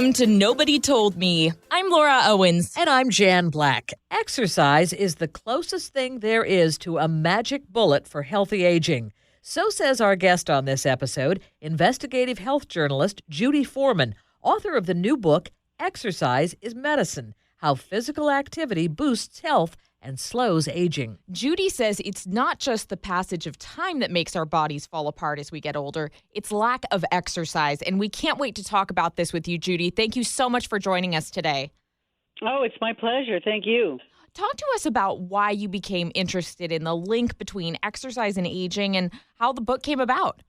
Welcome to Nobody Told Me. I'm Laura Owens. And I'm Jan Black. Exercise is the closest thing there is to a magic bullet for healthy aging. So says our guest on this episode, investigative health journalist Judy Foreman, author of the new book, Exercise is Medicine: How Physical Activity Boosts Health and Slows Aging. Judy says it's not just the passage of time that makes our bodies fall apart as we get older, it's lack of exercise. And we can't wait to talk about this with you, Judy. Thank you so much for joining us today. Oh, it's my pleasure. Thank you. Talk to us about why you became interested in the link between exercise and aging and how the book came about.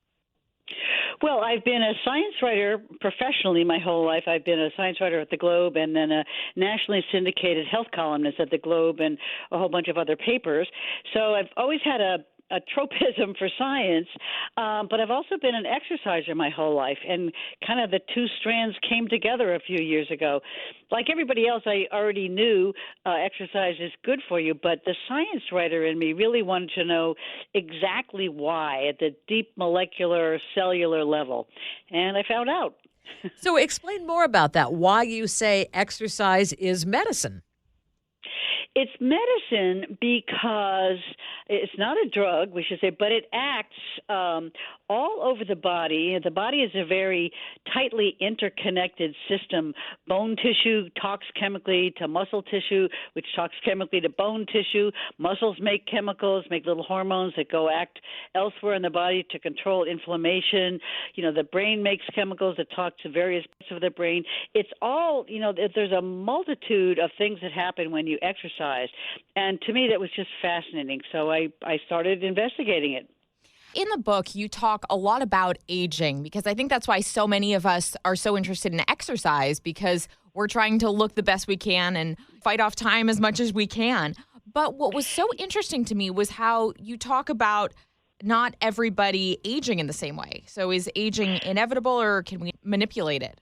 Well, I've been a science writer professionally my whole life. I've been a science writer at the Globe and then a nationally syndicated health columnist at the Globe and a whole bunch of other papers. So I've always had a tropism for science, but I've also been an exerciser my whole life, and kind of the two strands came together a few years ago. Like everybody else, I already knew exercise is good for you, but the science writer in me really wanted to know exactly why at the deep molecular cellular level, and I found out. So explain more about that, why you say exercise is medicine. It's medicine because it's not a drug, we should say, but it acts all over the body. The body is a very tightly interconnected system. Bone tissue talks chemically to muscle tissue, which talks chemically to bone tissue. Muscles make chemicals, make little hormones that go act elsewhere in the body to control inflammation. You know, the brain makes chemicals that talk to various parts of the brain. It's all, there's a multitude of things that happen when you exercise. And to me, that was just fascinating. So I started investigating it. In the book, you talk a lot about aging because I think that's why so many of us are so interested in exercise, because we're trying to look the best we can and fight off time as much as we can. But what was so interesting to me was how you talk about not everybody aging in the same way. So is aging inevitable, or can we manipulate it?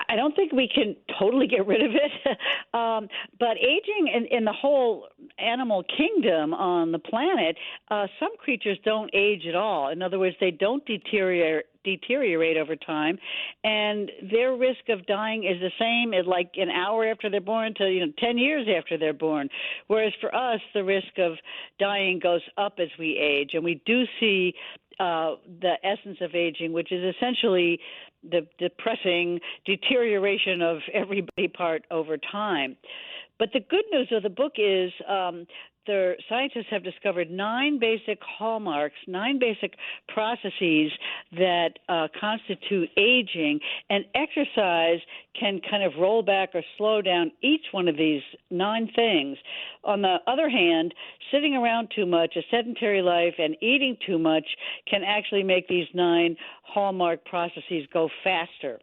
I don't think we can totally get rid of it, but aging in the whole animal kingdom on the planet, some creatures don't age at all. In other words, they don't deteriorate over time, and their risk of dying is the same as like an hour after they're born to 10 years after they're born. Whereas for us, the risk of dying goes up as we age, and we do see the essence of aging, which is essentially the depressing deterioration of every body part over time. But the good news of the book is the scientists have discovered 9 basic hallmarks, 9 basic processes that constitute aging, and exercise can kind of roll back or slow down each one of these 9 things. On the other hand, sitting around too much, a sedentary life, and eating too much can actually make these 9 hallmark processes go faster.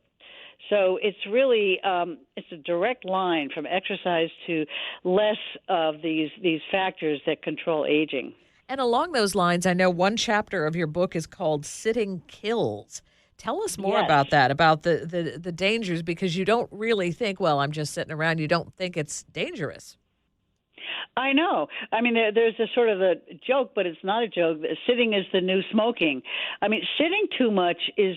So it's really it's a direct line from exercise to less of these factors that control aging. And along those lines, I know one chapter of your book is called Sitting Kills. Tell us more about that, about the dangers, because you don't really think, well, I'm just sitting around. You don't think it's dangerous. I know. I mean, there's a sort of a joke, but it's not a joke. Sitting is the new smoking. I mean, sitting too much is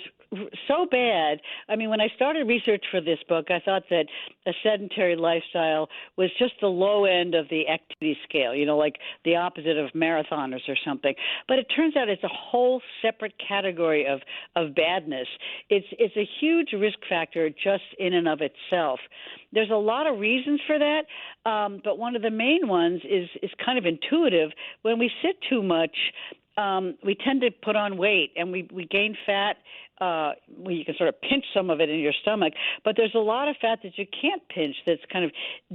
so bad. I mean, when I started research for this book, I thought that a sedentary lifestyle was just the low end of the activity scale, like the opposite of marathoners or something. But it turns out it's a whole separate category of badness. It's a huge risk factor just in and of itself. There's a lot of reasons for that, but one of the main ones is kind of intuitive. When we sit too much, we tend to put on weight, and we gain fat. You can sort of pinch some of it in your stomach, but there's a lot of fat that you can't pinch that's kind of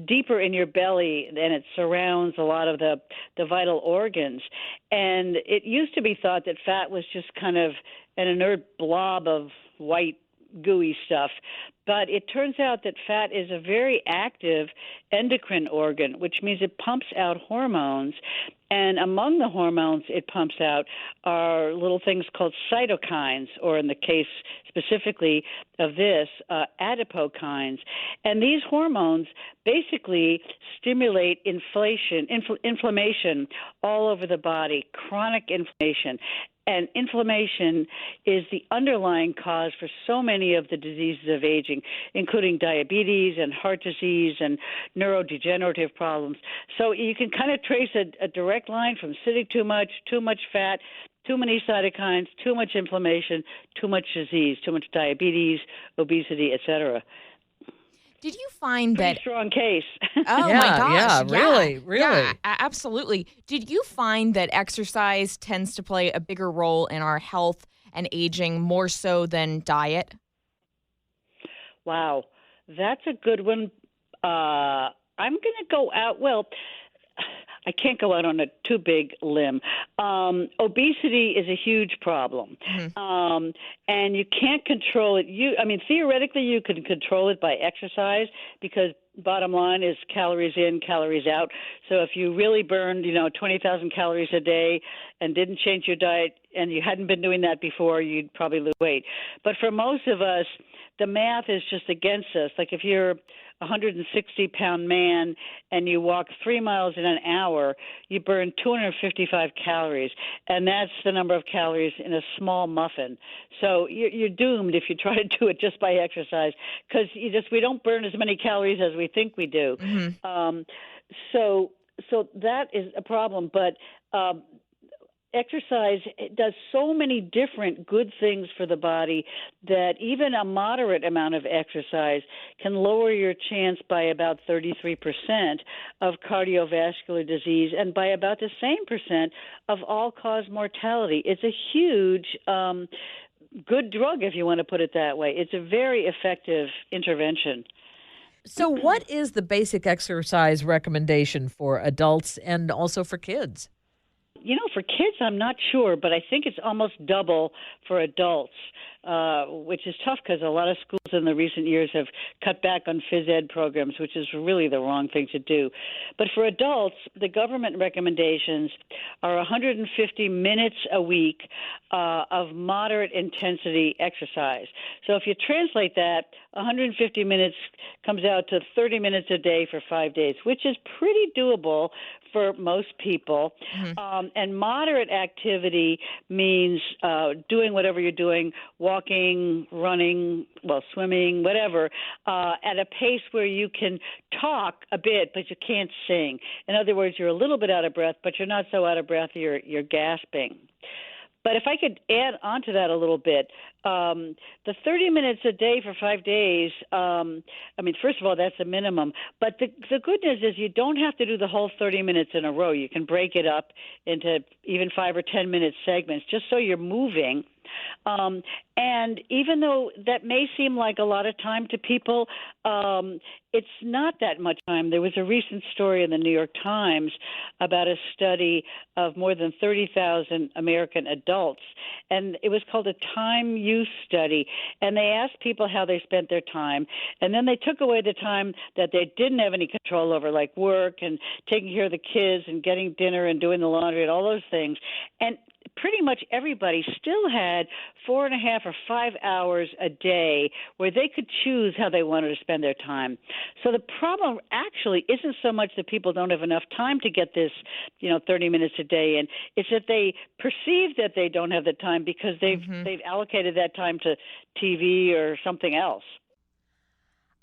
deeper in your belly, and it surrounds a lot of the vital organs. And it used to be thought that fat was just kind of an inert blob of white gooey stuff. But it turns out that fat is a very active endocrine organ, which means it pumps out hormones. And among the hormones it pumps out are little things called cytokines, or in the case specifically of this, adipokines. And these hormones basically stimulate inflammation all over the body, chronic inflammation. And inflammation is the underlying cause for so many of the diseases of aging, including diabetes and heart disease and neurodegenerative problems. So you can kind of trace a direct line from sitting too much fat, too many cytokines, too much inflammation, too much disease, too much diabetes, obesity, etc. Did you find Pretty that? strong case. Oh Yeah, my gosh! really. Yeah, absolutely. Did you find that exercise tends to play a bigger role in our health and aging more so than diet? Wow, that's a good one. I'm going to go out. Well, I can't go out on a too big limb. Obesity is a huge problem, and you can't control it. Theoretically, you can control it by exercise because bottom line is calories in, calories out. So if you really burned, 20,000 calories a day and didn't change your diet, and you hadn't been doing that before, you'd probably lose weight. But for most of us, the math is just against us. Like if you're a 160-pound man and you walk 3 miles in an hour, you burn 255 calories, and that's the number of calories in a small muffin. So you're doomed if you try to do it just by exercise, because we don't burn as many calories as we think we do. So that is a problem, but exercise does so many different good things for the body that even a moderate amount of exercise can lower your chance by about 33% of cardiovascular disease and by about the same percent of all-cause mortality. It's a huge good drug, if you want to put it that way. It's a very effective intervention. So what is the basic exercise recommendation for adults and also for kids? For kids, I'm not sure, but I think it's almost double for adults, which is tough because a lot of schools in the recent years have cut back on phys ed programs, which is really the wrong thing to do. But for adults, the government recommendations are 150 minutes a week of moderate intensity exercise. So if you translate that, 150 minutes comes out to 30 minutes a day for 5 days, which is pretty doable for most people. And moderate activity means doing whatever you're doing, walking, running, swimming, whatever, at a pace where you can talk a bit, but you can't sing. In other words, you're a little bit out of breath, but you're not so out of breath you're gasping. But if I could add on to that a little bit, the 30 minutes a day for 5 days, first of all, that's a minimum. But the good news is you don't have to do the whole 30 minutes in a row. You can break it up into even 5 or 10 minute segments just so you're moving. And even though that may seem like a lot of time to people, it's not that much time. There was a recent story in the New York Times about a study of more than 30,000 American adults, and it was called a time use study. And they asked people how they spent their time, and then they took away the time that they didn't have any control over, like work and taking care of the kids and getting dinner and doing the laundry and all those things. And pretty much everybody still had 4.5 or 5 hours a day where they could choose how they wanted to spend their time. So the problem actually isn't so much that people don't have enough time to get this, 30 minutes a day in. It's that they perceive that they don't have the time because they've allocated that time to TV or something else.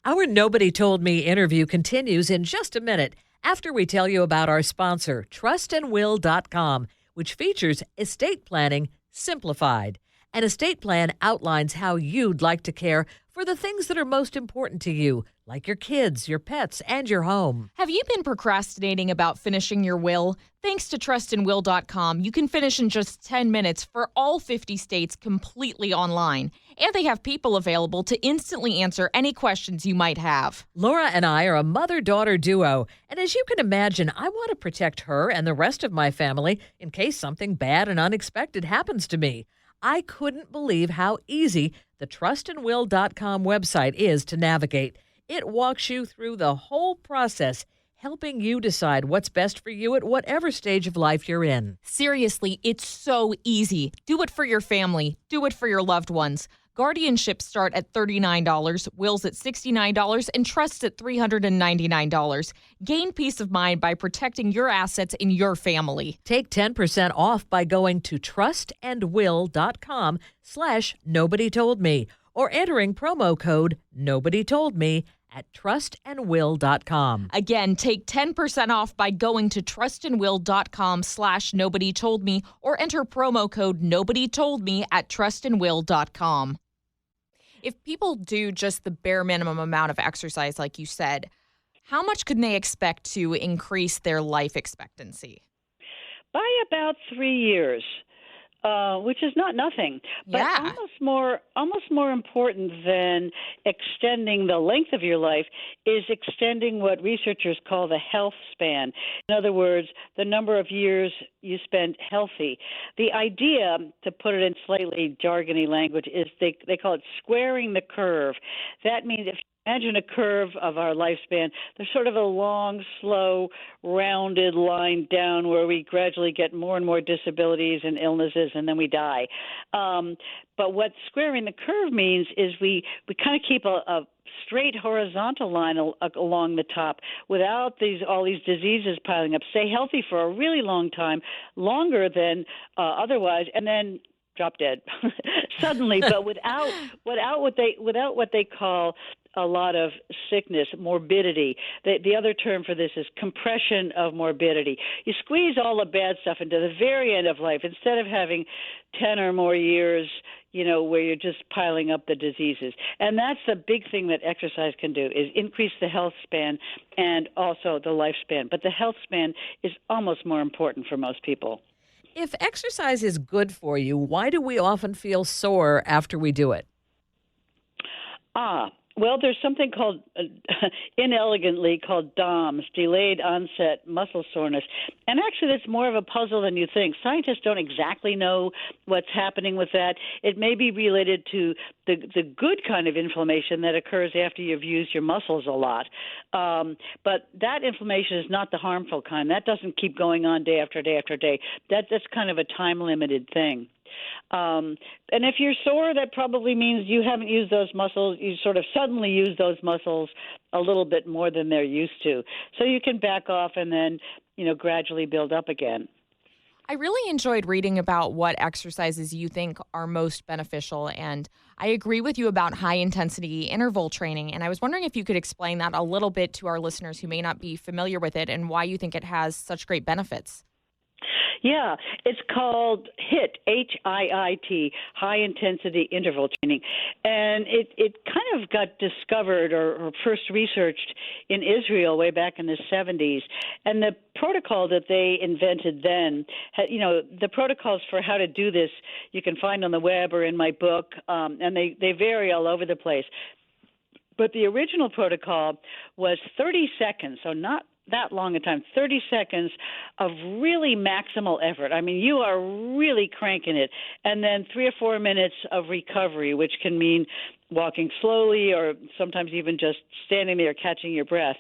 Our Nobody Told Me interview continues in just a minute after we tell you about our sponsor, trustandwill.com, which features estate planning simplified. An estate plan outlines how you'd like to care for the things that are most important to you, like your kids, your pets, and your home. Have you been procrastinating about finishing your will? Thanks to trustandwill.com, you can finish in just 10 minutes for all 50 states completely online. And they have people available to instantly answer any questions you might have. Laura and I are a mother-daughter duo, and as you can imagine, I want to protect her and the rest of my family in case something bad and unexpected happens to me. I couldn't believe how easy the trustandwill.com website is to navigate. It walks you through the whole process, helping you decide what's best for you at whatever stage of life you're in. Seriously, it's so easy. Do it for your family. Do it for your loved ones. Guardianships start at $39, wills at $69, and trusts at $399. Gain peace of mind by protecting your assets in your family. Take 10% off by going to trustandwill.com/nobodytoldme or entering promo code NobodyToldMe at trustandwill.com. Again, take 10% off by going to trustandwill.com/nobodytoldme or enter promo code NobodyToldMe at trustandwill.com. If people do just the bare minimum amount of exercise, like you said, how much can they expect to increase their life expectancy? By about 3 years. Which is not nothing, but Yeah. almost more important than extending the length of your life is extending what researchers call the health span. In other words, the number of years you spend healthy. The idea, to put it in slightly jargony language, is they call it squaring the curve. That means if imagine a curve of our lifespan. There's sort of a long, slow, rounded line down where we gradually get more and more disabilities and illnesses, and then we die. But what squaring the curve means is we kind of keep a straight horizontal line along the top without all these diseases piling up. Stay healthy for a really long time, longer than otherwise, and then drop dead suddenly, but without what they call a lot of sickness, morbidity. The other term for this is compression of morbidity. You squeeze all the bad stuff into the very end of life instead of having 10 or more years, where you're just piling up the diseases. And that's the big thing that exercise can do, is increase the health span and also the lifespan. But the health span is almost more important for most people. If exercise is good for you, why do we often feel sore after we do it? Well, there's something called, inelegantly called DOMS, delayed onset muscle soreness. And actually, that's more of a puzzle than you think. Scientists don't exactly know what's happening with that. It may be related to the good kind of inflammation that occurs after you've used your muscles a lot. But that inflammation is not the harmful kind. That doesn't keep going on day after day after day. That's kind of a time-limited thing. And if you're sore, that probably means you haven't used those muscles. You sort of suddenly use those muscles a little bit more than they're used to. So you can back off and then, gradually build up again. I really enjoyed reading about what exercises you think are most beneficial, and I agree with you about high-intensity interval training, and I was wondering if you could explain that a little bit to our listeners who may not be familiar with it and why you think it has such great benefits. Yeah, it's called HIIT, HIIT, high-intensity interval training. And it kind of got discovered or first researched in Israel way back in the 70s. And the protocol that they invented then, the protocols for how to do this you can find on the web or in my book, and they vary all over the place. But the original protocol was 30 seconds, so not that long a time, 30 seconds of really maximal effort. I mean, you are really cranking it. And then 3 or 4 minutes of recovery, which can mean walking slowly or sometimes even just standing there catching your breath.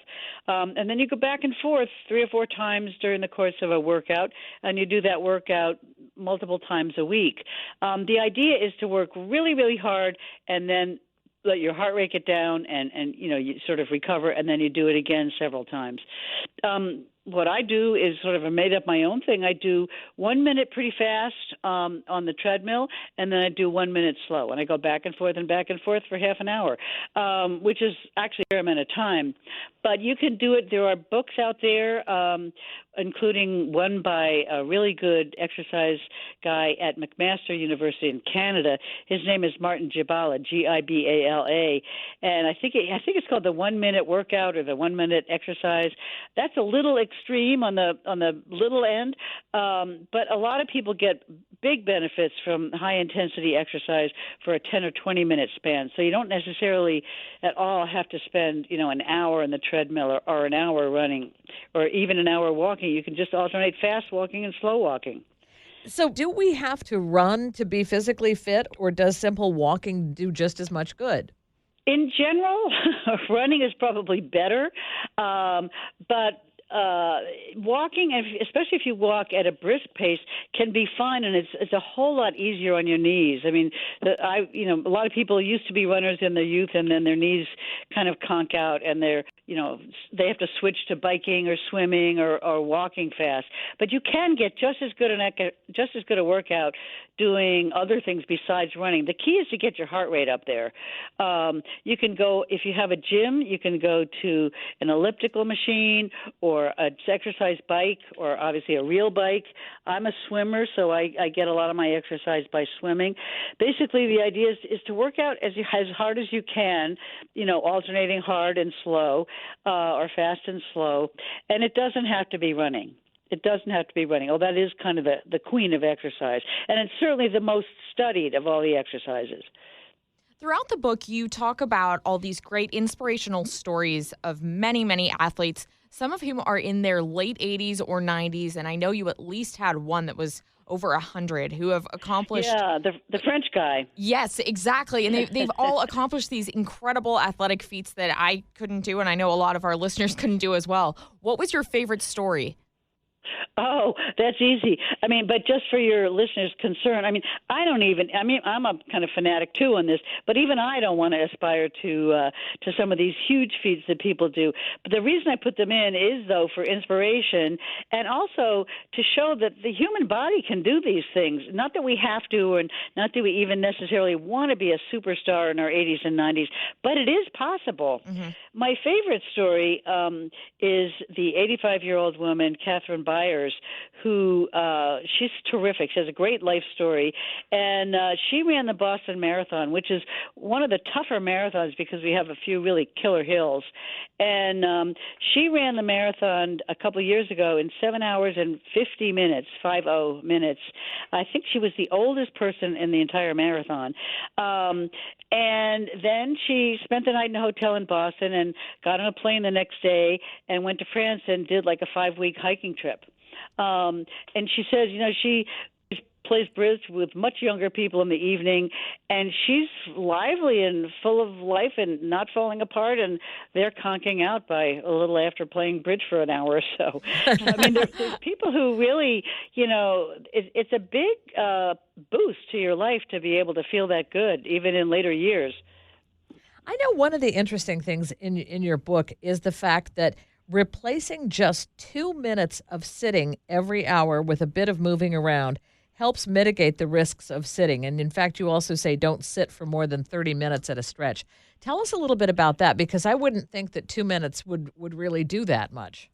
And then you go back and forth 3 or 4 times during the course of a workout, and you do that workout multiple times a week. The idea is to work really, really hard and then let your heart rate get down and you sort of recover, and then you do it again several times. What I do is sort of a made up my own thing. I do 1 minute pretty fast on the treadmill, and then I do 1 minute slow. And I go back and forth for half an hour, which is actually a fair amount of time. But you can do it. There are books out there, including one by a really good exercise guy at McMaster University in Canada. His name is Martin Gibala, Gibala, and I think it's called the 1 minute workout or the 1 minute exercise. That's a little extreme on the little end, but a lot of people get big benefits from high intensity exercise for a 10 or 20 minute span. So you don't necessarily at all have to spend an hour on the treadmill or an hour running or even an hour walking. You can just alternate fast walking and slow walking. So do we have to run to be physically fit, or does simple walking do just as much good? In general, running is probably better, but walking, especially if you walk at a brisk pace, can be fine, and it's a whole lot easier on your knees. I mean, a lot of people used to be runners in their youth, and then their knees kind of conk out, and they have to switch to biking or swimming or walking fast. But you can get just as good a workout doing other things besides running. The key is to get your heart rate up there. You can go, if you have a gym, you can go to an elliptical machine or an exercise bike, or obviously a real bike. I'm a swimmer, so I get a lot of my exercise by swimming. Basically, the idea is to work out as hard as you can, alternating hard and slow, or fast and slow. And it doesn't have to be running. It doesn't have to be running. Oh, that is kind of the queen of exercise. And it's certainly the most studied of all the exercises. Throughout the book, you talk about all these great inspirational stories of many, many athletes, some of whom are in their late 80s or 90s. And I know you at least had one that was over 100 who have accomplished. Yeah, the French guy. Yes, exactly. And they've all accomplished these incredible athletic feats that I couldn't do. And I know a lot of our listeners couldn't do as well. What was your favorite story? Oh, that's easy. But just for your listeners' concern, I'm a kind of fanatic too on this, but even I don't want to aspire to some of these huge feats that people do. But the reason I put them in is, though, for inspiration and also to show that the human body can do these things. Not that we have to, or not that we even necessarily want to be a superstar in our 80s and 90s, but it is possible. Mm-hmm. My favorite story is the 85-year-old woman, Catherine Byers, who she's terrific. She has a great life story, and she ran the Boston Marathon, which is one of the tougher marathons because we have a few really killer hills. And she ran the marathon a couple of years ago in 7 hours and 50 minutes. I think she was the oldest person in the entire marathon. And then she spent the night in a hotel in Boston and got on a plane the next day and went to France and did like a 5-week hiking trip. And she says, she plays bridge with much younger people in the evening, and she's lively and full of life and not falling apart, and they're conking out by a little after playing bridge for an hour or so. There's people who really, it's a big boost to your life to be able to feel that good, even in later years. I know one of the interesting things in your book is the fact that replacing just 2 minutes of sitting every hour with a bit of moving around helps mitigate the risks of sitting. And in fact, you also say don't sit for more than 30 minutes at a stretch. Tell us a little bit about that, because I wouldn't think that 2 minutes would really do that much.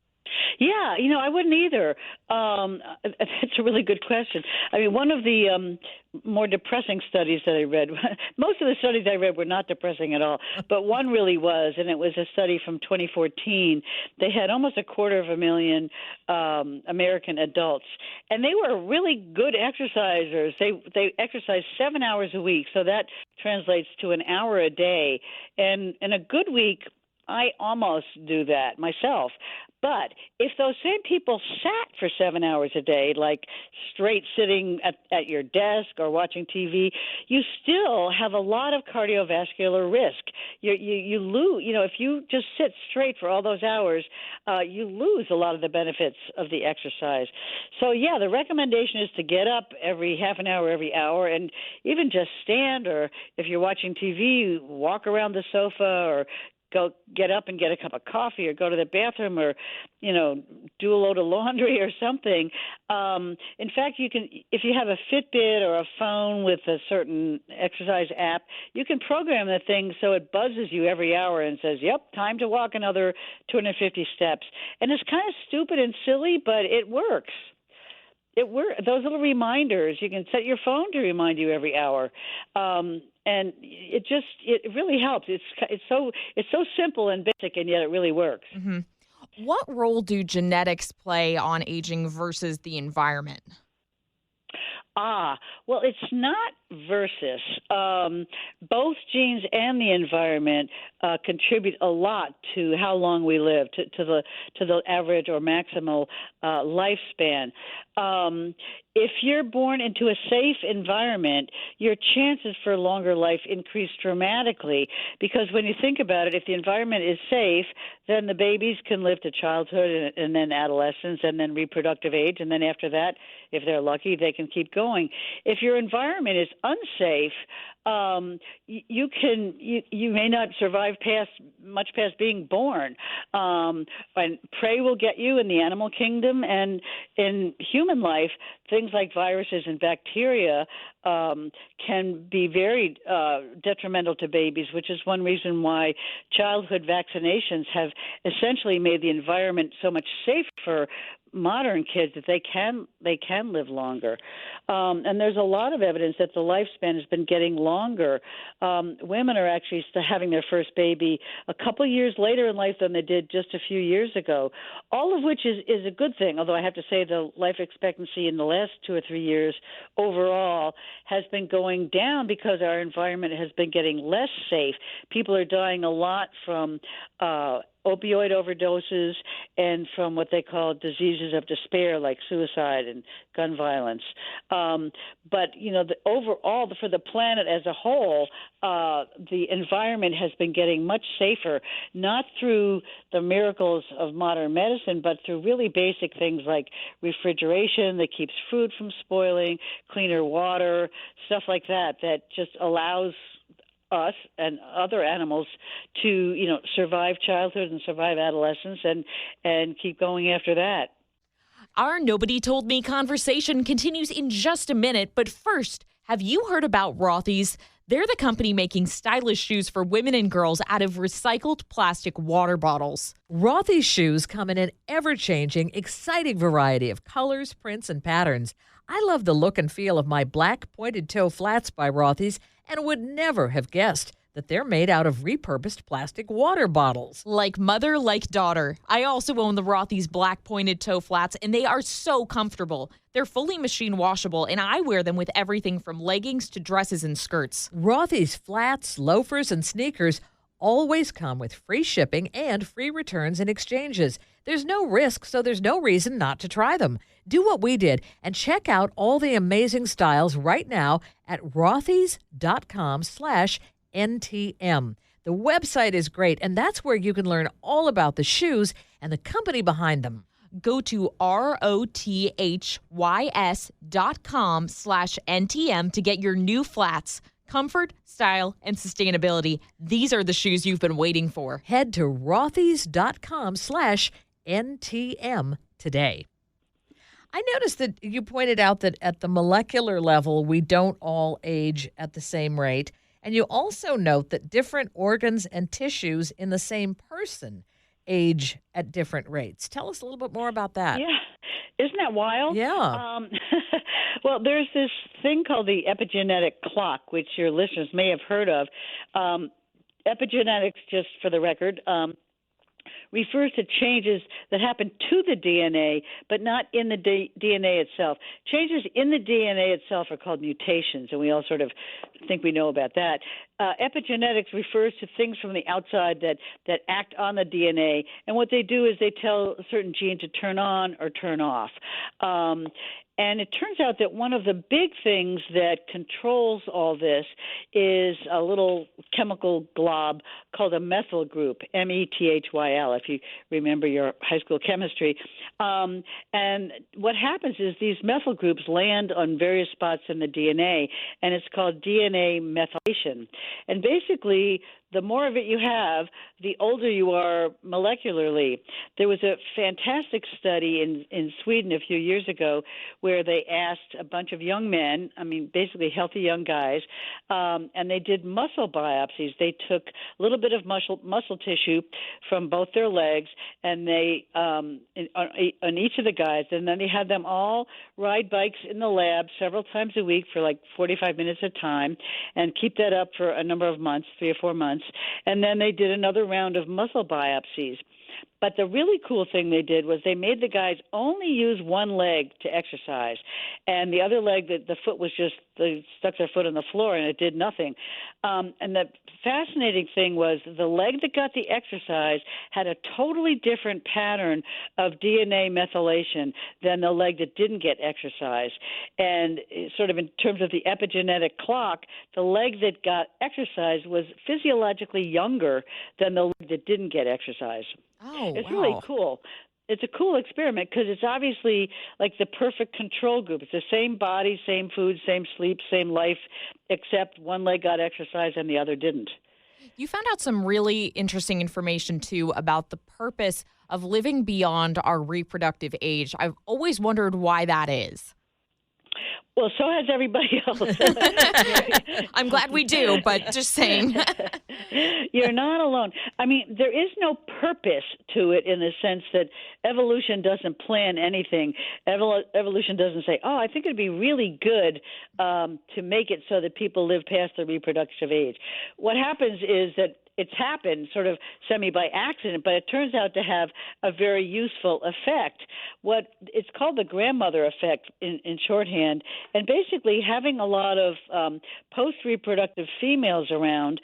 Yeah, I wouldn't either. That's a really good question. One of the more depressing studies that I read, most of the studies I read were not depressing at all, but one really was, and it was a study from 2014. They had almost 250,000 American adults, and they were really good exercisers. They exercised 7 hours a week, so that translates to an hour a day. And in a good week, I almost do that myself. But if those same people sat for 7 hours a day, like straight sitting at your desk or watching TV, you still have a lot of cardiovascular risk. You lose, if you just sit straight for all those hours, you lose a lot of the benefits of the exercise. So, yeah, the recommendation is to get up every half an hour, every hour, and even just stand, or if you're watching TV, walk around the sofa, or go get up and get a cup of coffee, or go to the bathroom, or do a load of laundry or something. In fact, you can, if you have a Fitbit or a phone with a certain exercise app, you can program the thing so it buzzes you every hour and says, "Yep, time to walk another 250 steps." And it's kind of stupid and silly, but it works. Those little reminders, you can set your phone to remind you every hour. And it really helps. It's so simple and basic, and yet it really works. Mm-hmm. What role do genetics play on aging versus the environment? Well, it's not versus. Both genes and the environment contribute a lot to how long we live, to the average or maximal lifespan. if you're born into a safe environment, your chances for longer life increase dramatically. Because when you think about it, if the environment is safe, then the babies can live to childhood and then adolescence and then reproductive age. And then after that, if they're lucky, they can keep going. If your environment is unsafe, you may not survive much past being born. And prey will get you in the animal kingdom, and in human life, things like viruses and bacteria can be very detrimental to babies, which is one reason why childhood vaccinations have essentially made the environment so much safer for modern kids that they can live longer. And there's a lot of evidence that the lifespan has been getting longer. Women are actually having their first baby a couple years later in life than they did just a few years ago, all of which is a good thing, although I have to say the life expectancy in the last 2 or 3 years overall has been going down because our environment has been getting less safe. People are dying a lot from opioid overdoses and from what they call diseases of despair like suicide and gun violence. But, overall, for the planet as a whole, the environment has been getting much safer, not through the miracles of modern medicine, but through really basic things like refrigeration that keeps food from spoiling, cleaner water, stuff like that just allows us and other animals to, survive childhood and survive adolescence and keep going after that. Our Nobody Told Me conversation continues in just a minute, but first, have you heard about Rothy's? They're the company making stylish shoes for women and girls out of recycled plastic water bottles. Rothy's shoes come in an ever-changing, exciting variety of colors, prints, and patterns. I love the look and feel of my black pointed-toe flats by Rothy's and would never have guessed that they're made out of repurposed plastic water bottles. Like mother, like daughter. I also own the Rothy's black pointed toe flats, and they are so comfortable. They're fully machine washable, and I wear them with everything from leggings to dresses and skirts. Rothy's flats, loafers, and sneakers always come with free shipping and free returns and exchanges. There's no risk, so there's no reason not to try them. Do what we did and check out all the amazing styles right now at rothys.com/NTM. The website is great, and that's where you can learn all about the shoes and the company behind them. Go to rothys.com/NTM to get your new flats. Comfort, style, and sustainability. These are the shoes you've been waiting for. Head to rothys.com/NTM today. I noticed that you pointed out that at the molecular level, we don't all age at the same rate. And you also note that different organs and tissues in the same person age at different rates. Tell us a little bit more about that. Yeah. Isn't that wild? Yeah. Well, there's this thing called the epigenetic clock, which your listeners may have heard of. Epigenetics, just for the record, refers to changes that happen to the DNA, but not in the DNA itself. Changes in the DNA itself are called mutations, and we all sort of think we know about that. Epigenetics refers to things from the outside that act on the DNA, and what they do is they tell a certain gene to turn on or turn off. And it turns out that one of the big things that controls all this is a little chemical glob called a methyl group, methyl, if you remember your high school chemistry. And what happens is these methyl groups land on various spots in the DNA, and it's called DNA methylation. And basically, the more of it you have, the older you are molecularly. There was a fantastic study in Sweden a few years ago where they asked a bunch of young men, basically healthy young guys, and they did muscle biopsies. They took a little bit of muscle tissue from both their legs, and they on each of the guys, and then they had them all ride bikes in the lab several times a week for like 45 minutes at a time, and keep that up for a number of months, 3 or 4 months. And then they did another round of muscle biopsies. But the really cool thing they did was they made the guys only use one leg to exercise, and the other leg, the foot was just, they stuck their foot on the floor and it did nothing. And the fascinating thing was the leg that got the exercise had a totally different pattern of DNA methylation than the leg that didn't get exercise. And sort of in terms of the epigenetic clock, the leg that got exercise was physiologically younger than the leg that didn't get exercise. Oh, It's wow. really cool. It's a cool experiment because it's obviously like the perfect control group. It's the same body, same food, same sleep, same life, except one leg got exercise and the other didn't. You found out some really interesting information, too, about the purpose of living beyond our reproductive age. I've always wondered why that is. Well, so has everybody else. I'm glad we do, but just saying. You're not alone. I mean, there is no purpose to it in the sense that evolution doesn't plan anything. Evolution doesn't say, I think it'd be really good to make it so that people live past the reproductive age. What happens is that it's happened sort of semi by accident, but it turns out to have a very useful effect. It's called the grandmother effect in shorthand, and basically having a lot of post-reproductive females around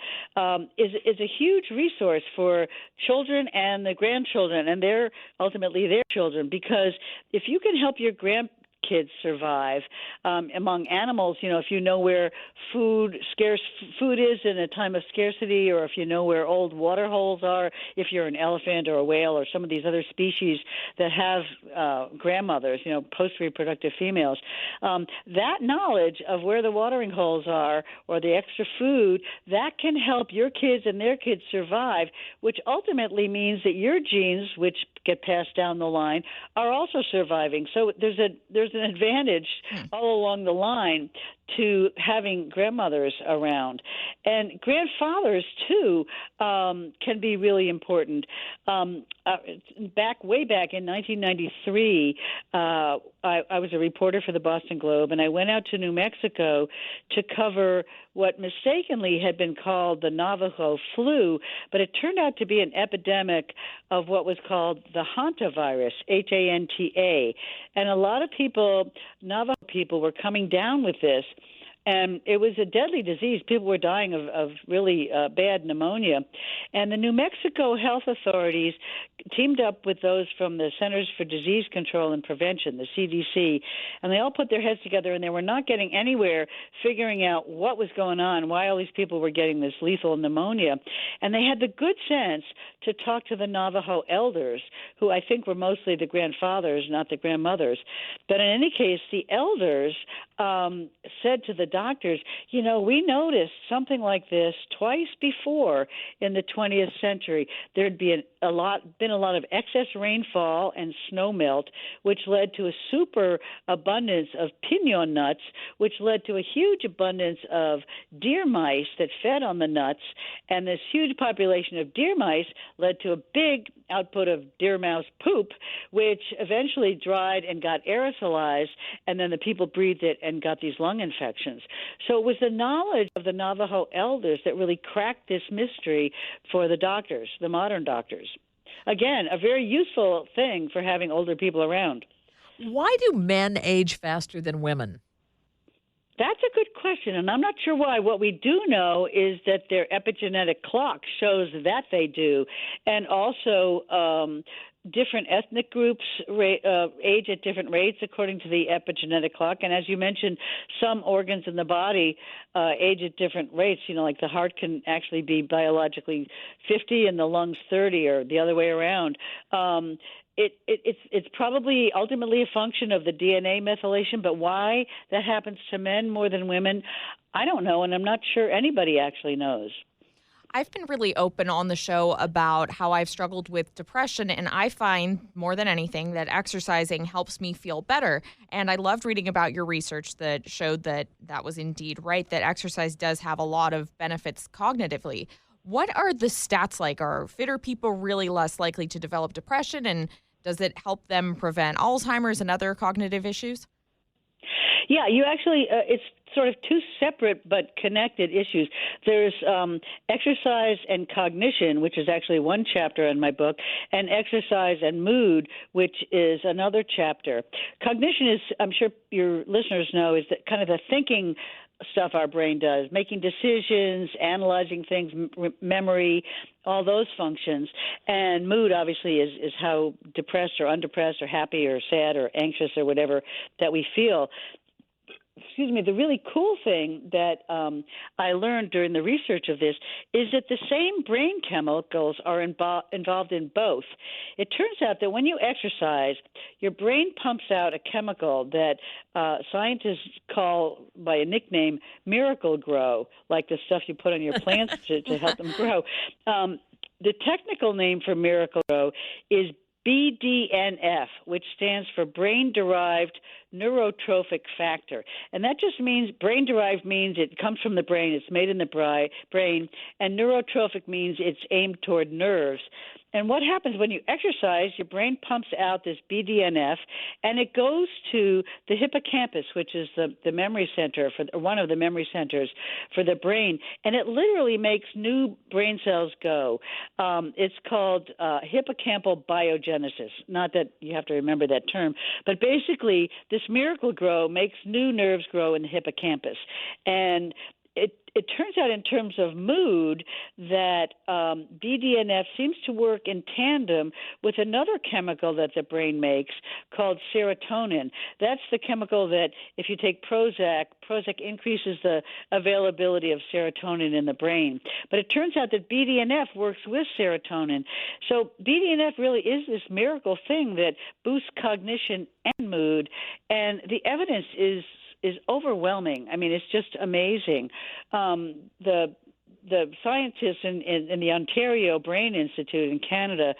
is a huge resource for children and the grandchildren, and ultimately their children, because if you can help your grandkids survive among animals, if you know where scarce food is in a time of scarcity, or if you know where old water holes are, if you're an elephant or a whale or some of these other species that have grandmothers, post-reproductive females, that knowledge of where the watering holes are or the extra food, that can help your kids and their kids survive, which ultimately means that your genes, which get passed down the line, are also surviving. So there's an advantage all along the line to having grandmothers around. And grandfathers, too, can be really important. Way back in 1993, I was a reporter for the Boston Globe, and I went out to New Mexico to cover what mistakenly had been called the Navajo flu, but it turned out to be an epidemic of what was called the hantavirus, Hanta. And a lot of Navajo people were coming down with this. And it was a deadly disease. People were dying of really bad pneumonia. And the New Mexico health authorities teamed up with those from the Centers for Disease Control and Prevention, the CDC, and they all put their heads together, and they were not getting anywhere figuring out what was going on, why all these people were getting this lethal pneumonia. And they had the good sense to talk to the Navajo elders, who I think were mostly the grandfathers, not the grandmothers. But in any case, the elders said to the doctors, we noticed something like this twice before in the 20th century. There'd been a lot of excess rainfall and snow melt, which led to a super abundance of pinon nuts, which led to a huge abundance of deer mice that fed on the nuts, and this huge population of deer mice led to a big output of deer mouse poop, which eventually dried and got aerosolized, and then the people breathed it and got these lung infections. So it was the knowledge of the Navajo elders that really cracked this mystery for the doctors, the modern doctors. Again, a very useful thing for having older people around. Why do men age faster than women? That's a good question, and I'm not sure why. What we do know is that their epigenetic clock shows that they do, and also different ethnic groups age at different rates according to the epigenetic clock. And as you mentioned, some organs in the body age at different rates. Like the heart can actually be biologically 50 and the lungs 30, or the other way around. It's probably ultimately a function of the DNA methylation, but why that happens to men more than women, I don't know, and I'm not sure anybody actually knows. I've been really open on the show about how I've struggled with depression, and I find more than anything that exercising helps me feel better. And I loved reading about your research that showed that was indeed right, that exercise does have a lot of benefits cognitively. What are the stats like? Are fitter people really less likely to develop depression, and does it help them prevent Alzheimer's and other cognitive issues? Yeah, you actually, it's sort of two separate but connected issues. There's exercise and cognition, which is actually one chapter in my book, and exercise and mood, which is another chapter. Cognition is, I'm sure your listeners know, is that kind of the thinking stuff our brain does, making decisions, analyzing things, memory, all those functions. And mood, obviously, is how depressed or undepressed or happy or sad or anxious or whatever that we feel. Excuse me, the really cool thing that I learned during the research of this is that the same brain chemicals are involved in both. It turns out that when you exercise, your brain pumps out a chemical that scientists call by a nickname Miracle Grow, like the stuff you put on your plants to help them grow. The technical name for Miracle Grow is BDNF, which stands for brain-derived neurotrophic factor. And that just means brain-derived means it comes from the brain, it's made in the brain, and neurotrophic means it's aimed toward nerves. And what happens when you exercise, your brain pumps out this BDNF, and it goes to the hippocampus, which is the memory center, one of the memory centers for the brain, and it literally makes new brain cells go. It's called hippocampal biogenesis. Not that you have to remember that term, but basically this Miracle Grow makes new nerves grow in the hippocampus. And it turns out in terms of mood that BDNF seems to work in tandem with another chemical that the brain makes called serotonin. That's the chemical that if you take Prozac increases the availability of serotonin in the brain. But it turns out that BDNF works with serotonin. So BDNF really is this miracle thing that boosts cognition and mood, and the evidence is overwhelming. I mean, it's just amazing. The scientists in the Ontario Brain Institute in Canada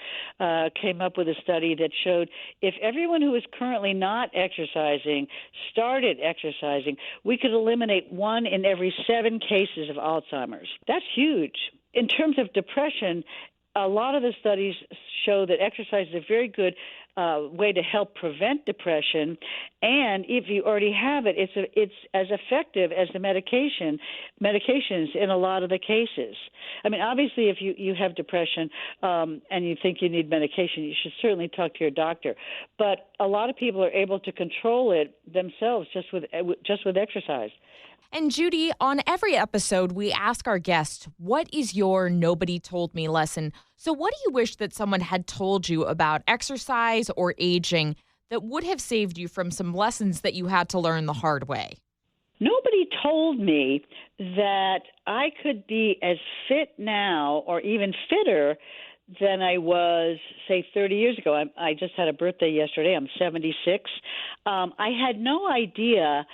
came up with a study that showed if everyone who is currently not exercising started exercising, we could eliminate 1 in every 7 cases of Alzheimer's. That's huge. In terms of depression, a lot of the studies show that exercise is a very good way to help prevent depression, and if you already have it, it's as effective as the medications in a lot of the cases. I mean, obviously, if you have depression and you think you need medication, you should certainly talk to your doctor. But a lot of people are able to control it themselves just with exercise. And Judy, on every episode, we ask our guests, what is your nobody told me lesson? So what do you wish that someone had told you about exercise or aging that would have saved you from some lessons that you had to learn the hard way? Nobody told me that I could be as fit now or even fitter than I was, say, 30 years ago. I just had a birthday yesterday. I'm 76. I had no idea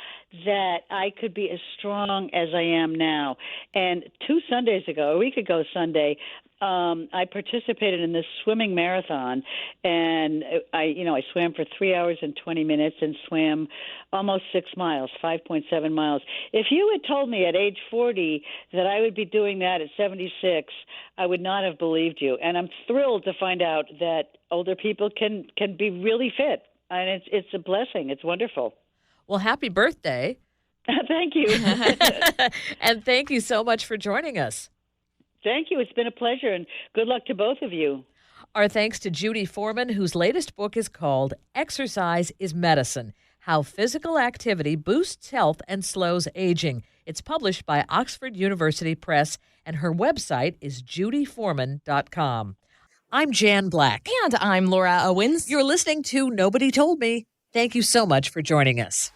that I could be as strong as I am now. And 2 Sundays ago, a week ago Sunday, I participated in this swimming marathon, and I swam for 3 hours and 20 minutes and swam almost 6 miles, 5.7 miles. If you had told me at age 40 that I would be doing that at 76, I would not have believed you. And I'm thrilled to find out that older people can be really fit, and it's a blessing. It's wonderful. Well, happy birthday. Thank you. And thank you so much for joining us. Thank you. It's been a pleasure, and good luck to both of you. Our thanks to Judy Foreman, whose latest book is called Exercise is Medicine: How Physical Activity Boosts Health and Slows Aging. It's published by Oxford University Press, and her website is judyforeman.com. I'm Jan Black. And I'm Laura Owens. You're listening to Nobody Told Me. Thank you so much for joining us.